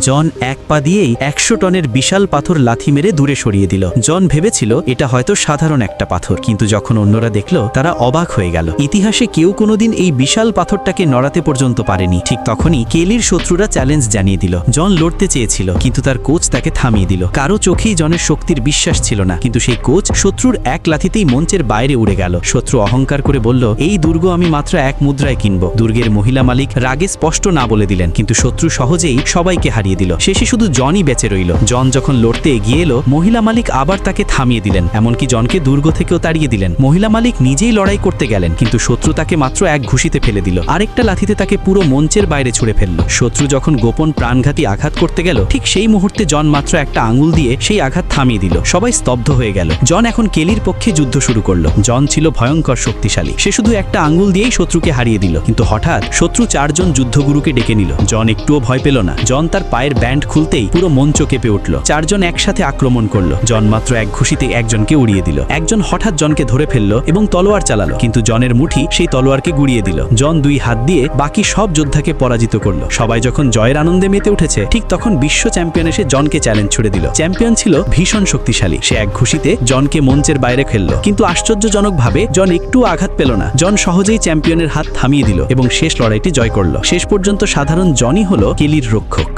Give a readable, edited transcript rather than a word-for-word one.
জন এক পা দিয়েই 100 টনের বিশাল পাথর লাথি মেরে দূরে সরিয়ে দিল। জন ভেবেছিল এটা হয়তো সাধারণ একটা পাথর, কিন্তু যখন অন্যরা দেখল তারা অবাক হয়ে গেল। ইতিহাসে কেউ কোনোদিন এই বিশাল পাথরটাকে নড়াতে পর্যন্ত পারেনি। ঠিক তখনই কেলির শত্রুরা চ্যালেঞ্জ জানিয়ে দিল। জন লড়তে চেয়েছিল, কিন্তু তার কোচ তাকে থামিয়ে দিল। কারো চোখেই জনের শক্তির বিশ্বাস ছিল না, কিন্তু সেই কোচ শত্রুর এক লাথিতেই মঞ্চের বাইরে উড়ে গেল। শত্রু অহংকার করে বলল, এই দুর্গ আমি মাত্র 1 মুদ্রায় কিনব। দুর্গের মহিলা মালিক রাগে স্পষ্ট না বলে দিলেন, কিন্তু শত্রু সহজেই সবাইকে হারিয়ে দিল। শেষে শুধু জনই বেঁচে রইল। জন যখন লড়তে এগিয়ে এলো, মহিলা মালিক আবার তাকে থামিয়ে দিলেন, এমনকি জনকে দুর্গ থেকেও তাড়িয়ে দিলেন। মহিলা মালিক নিজেই লড়াই করতে গেলেন, কিন্তু শত্রু তাকে মাত্র এক ঘুষিতে ফেলে দিল। আরেকটা লাথিতে তাকে পুরো মঞ্চের বাইরে ছুড়ে ফেলল। শত্রু যখন গোপন প্রাণঘাতী আঘাত করতে গেল, ঠিক সেই মুহূর্তে জন মাত্র একটা আঙুল দিয়ে সেই আঘাত থামিয়ে দিল। সবাই স্তব্ধ হয়ে গেল। জন এখন কেলির পক্ষে যুদ্ধ শুরু করলো। জন ছিল ভয়ঙ্কর শক্তিশালী। সে শুধু একটা আঙুল দিয়েই শত্রুকে হারিয়ে দিল। কিন্তু হঠাৎ শত্রু 4 জন যুদ্ধগুরুকে ডেকে নিল। জন একটুও ভয় পেল না। জন তার পায়ের ব্যান্ড খুলতেই পুরো মঞ্চ কেঁপে উঠল। 4 জন একসাথে আক্রমণ করলো। জন মাত্র এক ঘুষিতে একজনকে উড়িয়ে দিল। একজন হঠাৎ জনকে ধরে ফেললো এবং তলোয়ার চালালো, কিন্তু জনের মুঠি সেই তলোয়ারকে গুড়িয়ে দিল। জন 2 হাত দিয়ে বাকি সব যোদ্ধাকে পরাজিত করলো। সবাই যখন জয়ের আনন্দে মেতে উঠেছে, ঠিক তখন বিশ্ব চ্যাম্পিয়ন এসে জনকে চ্যালেঞ্জ ছুড়ে দিল। চ্যাম্পিয়ন ছিল ভীষণ শক্তিশালী। সে এক ঘুষিতে জনকে মঞ্চের বাইরে ফেললো, কিন্তু আশ্চর্যজনকভাবে জন একটু আঘাত পেল না। জন সহজেই চ্যাম্পিয়নের হাত থামিয়ে দিল এবং শেষ লড়াইটি জয় করলো। শেষ পর্যন্ত সাধারণ জনই হলো কেলির রক্ষক।